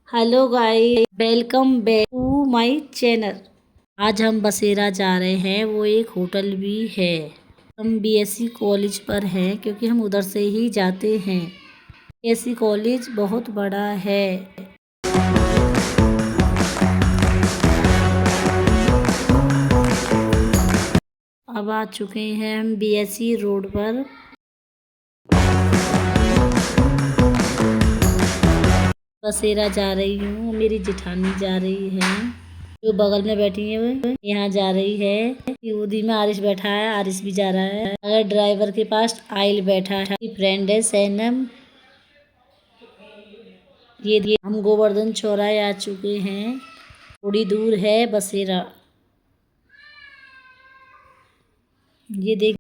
Hello guys, welcome back to my channel. आज हम बसेरा जा रहे हैं। वो एक होटल भी है। हम बीएससी कॉलेज पर हैं क्योंकि हम उधर से ही जाते हैं। बीएससी कॉलेज बहुत बड़ा है। अब आ चुके हैं हम बीएससी रोड पर। बसेरा जा रही हूँ, मेरी जेठानी जा रही है, जो बगल में बैठी है वो यहाँ जा रही है। उदी में आरिश बैठा है, आरिश भी जा रहा है। अगर ड्राइवर के पास आइल बैठा है, फ्रेंड है सैनम। ये हम गोवर्धन चौराहे आ चुके हैं। थोड़ी दूर है बसेरा। ये देख,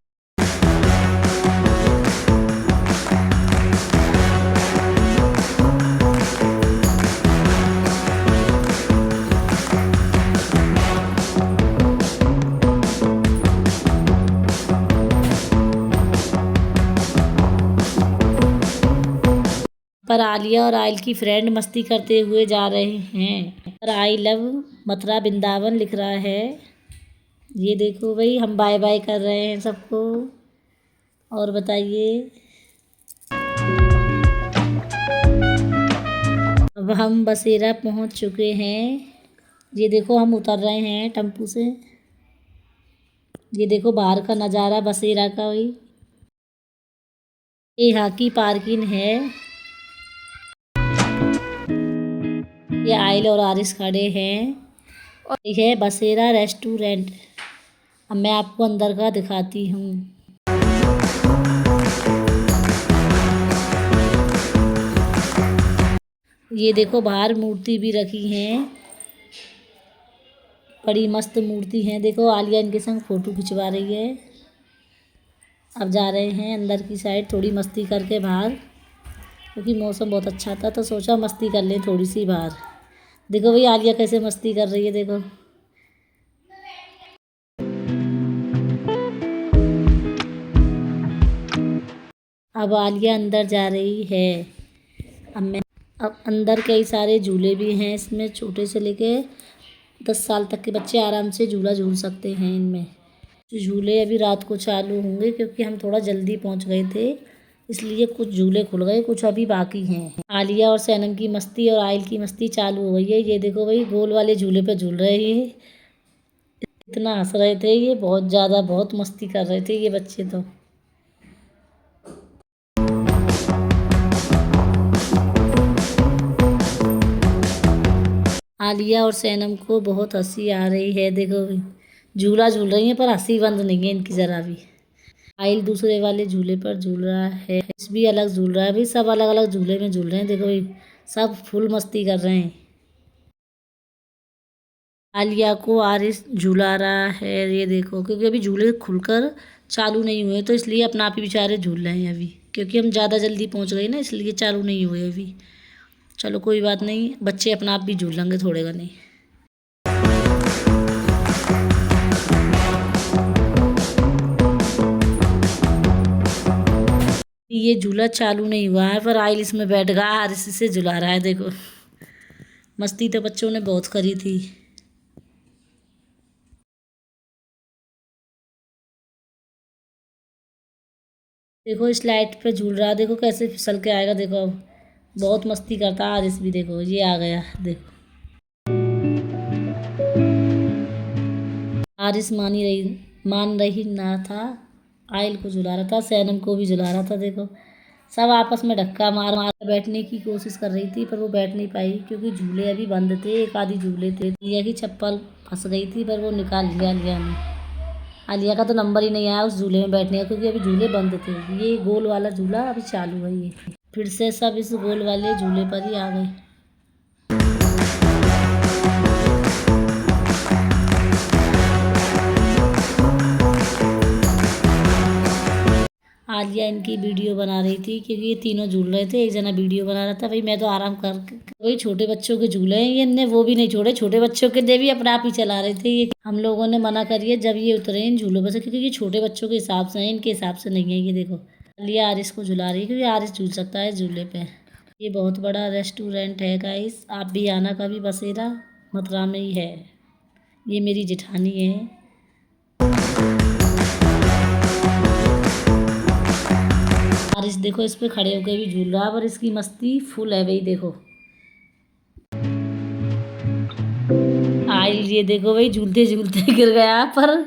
पर आलिया और आयल की फ्रेंड मस्ती करते हुए जा रहे हैं। पर आई लव मथुरा वृंदावन लिख रहा है। ये देखो भाई, हम बाय बाय कर रहे हैं सबको। और बताइए, अब हम बसेरा पहुंच चुके हैं। ये देखो, हम उतर रहे हैं टेम्पू से। ये देखो बाहर का नज़ारा बसेरा का। वही ये यहाँ की पार्किंग है। ये आयल और आरिस खड़े हैं। और ये है बसेरा रेस्टोरेंट। अब मैं आपको अंदर का दिखाती हूँ। ये देखो, बाहर मूर्ति भी रखी हैं। बड़ी मस्त मूर्ति है। देखो आलिया इनके संग फोटो खिंचवा रही है। अब जा रहे हैं अंदर की साइड, थोड़ी मस्ती करके बाहर, क्योंकि मौसम बहुत अच्छा था तो सोचा मस्ती कर लें थोड़ी सी बाहर। देखो भाई, आलिया कैसे मस्ती कर रही है, देखो। अब आलिया अंदर जा रही है। अब अंदर कई सारे झूले भी हैं इसमें, छोटे से लेके 10 साल तक के बच्चे आराम से झूला झूल सकते हैं इनमें। झूले अभी रात को चालू होंगे क्योंकि हम थोड़ा जल्दी पहुंच गए थे, इसलिए कुछ झूले खुल गए, कुछ अभी बाकी हैं। आलिया और सैनम की मस्ती और आयल की मस्ती चालू हो गई है। ये देखो भाई, गोल वाले झूले पे झूल रहे हैं। इतना हंस रहे थे ये, बहुत ज़्यादा, बहुत मस्ती कर रहे थे ये बच्चे तो। आलिया और सैनम को बहुत हंसी आ रही है। देखो भाई, झूला झूल रही है पर हंसी बंद नहीं है इनकी ज़रा भी। आइल दूसरे वाले झूले पर झूल रहा है, इस भी अलग झूल रहा है। भाई सब अलग अलग झूले में झूल रहे हैं। देखो भाई, सब फुल मस्ती कर रहे हैं। आलिया को आरिस झूला रहा है। ये देखो, क्योंकि अभी झूले खुलकर चालू नहीं हुए तो इसलिए अपना आप ही बेचारे झूल रहे हैं अभी, क्योंकि हम ज़्यादा जल्दी पहुंच गए ना, इसलिए चालू नहीं हुए अभी। चलो कोई बात नहीं, बच्चे अपना आप भी झूल लेंगे थोड़े घने। ये झूला चालू नहीं हुआ है पर आइल इसमें बैठ गया, आरिस से झुला रहा है। देखो, मस्ती तो बच्चों ने बहुत करी थी। देखो इस लाइट पे झूल रहा है, देखो कैसे फिसल के आएगा। देखो अब बहुत मस्ती करता है आरिस भी। देखो ये आ गया, देखो। आरिस मान रही ना था। आयल को झुला रहा था, सैनम को भी झुला रहा था। देखो सब आपस में धक्का मार मार कर बैठने की कोशिश कर रही थी, पर वो बैठ नहीं पाई क्योंकि झूले अभी बंद थे। एक आधी झूले थे। लिया की चप्पल फंस गई थी पर वो निकाल लिया आलिया ने। आलिया का तो नंबर ही नहीं आया उस झूले में बैठने का, क्योंकि अभी झूले बंद थे। ये गोल वाला झूला अभी चालू है। ये फिर से सब इस गोल वाले झूले पर ही आ गए। आलिया इनकी वीडियो बना रही थी क्योंकि ये तीनों झूल रहे थे, एक जना वीडियो बना रहा था। भाई मैं तो आराम कर, वही छोटे बच्चों के झूले हैं ये, इनने वो भी नहीं छोड़े। छोटे बच्चों के दे भी अपने आप ही चला रहे थे ये। हम लोगों ने मना करिए जब ये उतरे इन झूलों पर से, क्योंकि ये छोटे बच्चों के हिसाब से हैं, इनके हिसाब से नहीं है। ये देखो आलिया आरिस को झुला रही है क्योंकि आरिस झूल सकता है झूले पे। ये बहुत बड़ा रेस्टोरेंट है गाइस, आप भी आना कभी, बसेरा मथुरा में ही है। ये मेरी जेठानी है। और इस देखो, इस पे खड़े होकर भी झूल रहा है, पर इसकी मस्ती फुल है भाई। देखो आइल, ये देखो भाई, झूलते झूलते गिर गया, पर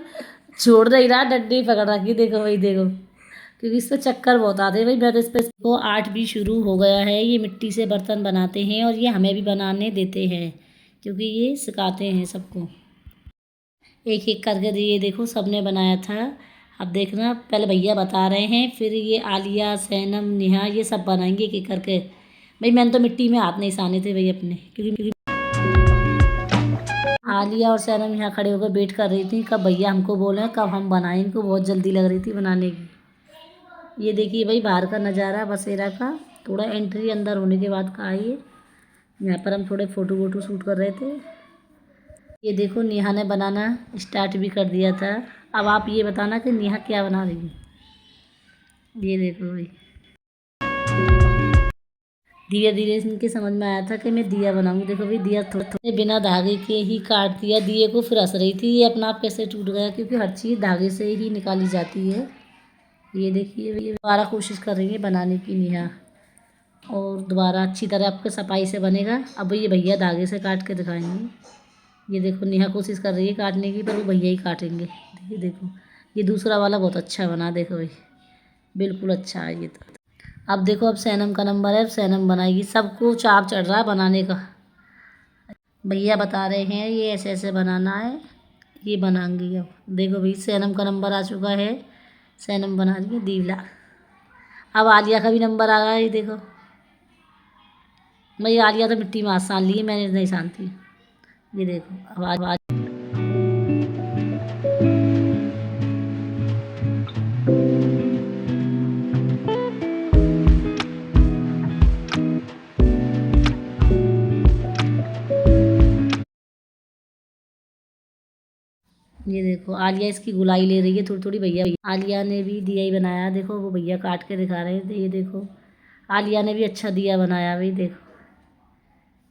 छोड़ नहीं रहा, डंडी पकड़ रखी। देखो भाई, देखो, क्योंकि इस पे चक्कर बहुत आते हैं भाई। मैं तो इस पे को आर्ट भी शुरू हो गया है। ये मिट्टी से बर्तन बनाते हैं और ये हमें भी बनाने देते हैं, क्योंकि ये सिखाते हैं सबको एक एक करके। ये देखो, सबने बनाया था। अब देखना, पहले भैया बता रहे हैं, फिर ये आलिया, सैनम, नेहा, ये सब बनाएंगे एक एक करके। भाई मैंने तो मिट्टी में हाथ नहीं साने थे भाई अपने, क्योंकि आलिया और सैनम यहाँ खड़े होकर वेट कर रही थी कब भैया हमको बोले, कब हम बनाएं। इनको बहुत जल्दी लग रही थी बनाने की। ये देखिए भाई, बाहर का नज़ारा बसेरा का, थोड़ा एंट्री अंदर होने के बाद का है ये। यहाँ पर हम थोड़े फ़ोटो वोटो शूट कर रहे थे। ये देखो, नेहा ने बनाना स्टार्ट भी कर दिया था। अब आप ये बताना कि नेहा क्या बना रही है। ये देखो भाई, धीरे धीरे इनके समझ में आया था कि मैं दिया बनाऊंगी। देखो भाई, दिया थोड़ा थोड़ा बिना धागे के ही काट दिया दिए को, फिर हंस रही थी ये अपना आप कैसे टूट गया, क्योंकि हर चीज़ धागे से ही निकाली जाती है। ये देखिए भाई, दोबारा कोशिश कर रही है बनाने की नेहा, और दोबारा अच्छी तरह आपके सफाई से बनेगा। अब ये भैया धागे से काट के दिखाएंगे। ये देखो, नेहा कोशिश कर रही है काटने की, पर वो भैया ही काटेंगे। ये देखो, ये दूसरा वाला बहुत अच्छा बना। देखो भाई, बिल्कुल अच्छा है ये तो। अब देखो, अब सैनम का नंबर है, अब सैनम बनाएगी। सबको चाप चढ़ रहा है बनाने का। भैया बता रहे हैं ये ऐसे ऐसे बनाना है, ये बनाऊंगी। अब देखो भाई, सैनम का नंबर आ चुका है, सैनम बना रही है दीवला। अब आलिया का भी नंबर आ गया। ये देखो भाई, आलिया तो मिट्टी में हाथ सान ली है, मैंने नहीं सानती। ये देखो, अब आज ये देखो, आलिया इसकी गुलाई ले रही है थोड़ी थोड़ी। भैया आलिया ने भी दिया ही बनाया। देखो, वो भैया काट के दिखा रहे थे। ये देखो, आलिया ने भी अच्छा दिया बनाया भाई। देखो,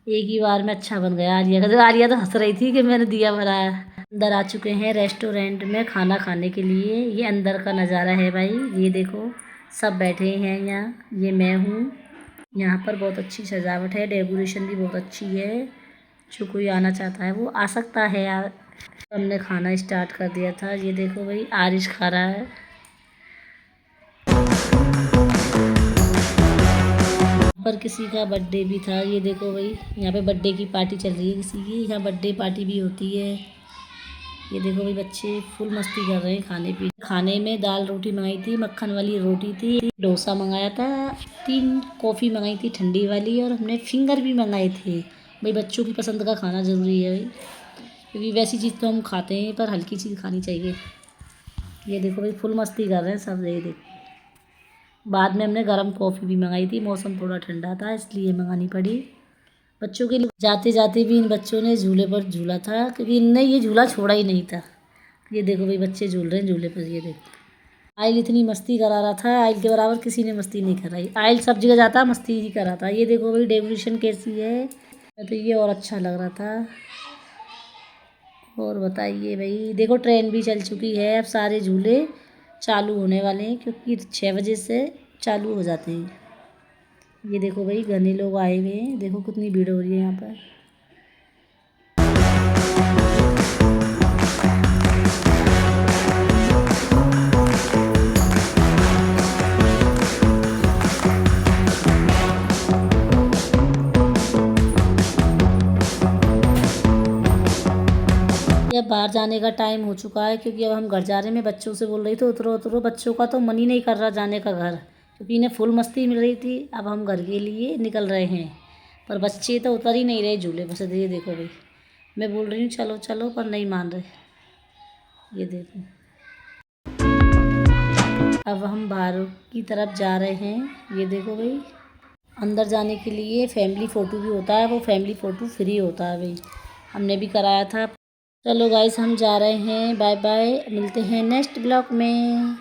एक ही बार में अच्छा बन गया आलिया का। तो आलिया तो हंस रही थी कि मैंने दिया बनाया। अंदर आ चुके हैं रेस्टोरेंट में खाना खाने के लिए। ये अंदर का नज़ारा है भाई। ये देखो, सब बैठे हैं यहाँ। ये मैं हूँ। यहाँ पर बहुत अच्छी सजावट है, डेकोरेशन भी बहुत अच्छी है। जो कोई आना चाहता है वो आ सकता है यार। हमने खाना स्टार्ट कर दिया था। ये देखो भाई, आरिश खा रहा है। पर किसी का बर्थडे भी था। ये देखो भाई, यहाँ पे बर्थडे की पार्टी चल रही है किसी की। यहाँ बर्थडे पार्टी भी होती है। ये देखो भाई, बच्चे फुल मस्ती कर रहे हैं खाने पीने। खाने में दाल रोटी मंगाई थी, मक्खन वाली रोटी थी, डोसा मंगाया था, 3 कॉफ़ी मंगाई थी ठंडी वाली, और हमने फिंगर भी मंगाए थे। भाई बच्चों की पसंद का खाना ज़रूरी है भाई, क्योंकि वैसी चीज़ तो हम खाते हैं, पर हल्की चीज़ खानी चाहिए। ये देखो भाई, फुल मस्ती कर रहे हैं सब। ये देखो, बाद में हमने गर्म कॉफ़ी भी मंगाई थी। मौसम थोड़ा ठंडा था इसलिए मंगानी पड़ी बच्चों के लिए। जाते जाते भी इन बच्चों ने झूले पर झूला था, क्योंकि इनने ये झूला छोड़ा ही नहीं था। ये देखो भाई, बच्चे झूल रहे हैं झूले पर। ये देखो, आइल इतनी मस्ती करा रहा था, आइल के बराबर किसी ने मस्ती नहीं कराई। आइल सब जगह जाता, मस्ती ही कराता। ये देखो भाई, डेकोरेशन कैसी है, तो ये और अच्छा लग रहा था। और बताइए भाई, देखो ट्रेन भी चल चुकी है। अब सारे झूले चालू होने वाले हैं, क्योंकि 6 बजे से चालू हो जाते हैं। ये देखो भाई, घने लोग आए हुए हैं। देखो कितनी भीड़ हो रही है यहाँ पर। अब बाहर जाने का टाइम हो चुका है, क्योंकि अब हम घर जा रहे हैं। मैं बच्चों से बोल रही थी उतरो उतरो, बच्चों का तो मन ही नहीं कर रहा जाने का घर, क्योंकि इन्हें फुल मस्ती मिल रही थी। अब हम घर के लिए निकल रहे हैं, पर बच्चे तो उतर ही नहीं रहे झूले पर से। ये देखो भाई, मैं बोल रही हूँ चलो चलो, पर नहीं मान रहे। ये देखो, अब हम बाहर की तरफ जा रहे हैं। ये देखो भाई, अंदर जाने के लिए फैमिली फ़ोटो भी होता है, वो फैमिली फ़ोटो फ्री होता है भाई, हमने भी कराया था। चलो गाइस, हम जा रहे हैं। बाय बाय, मिलते हैं नेक्स्ट ब्लॉग में।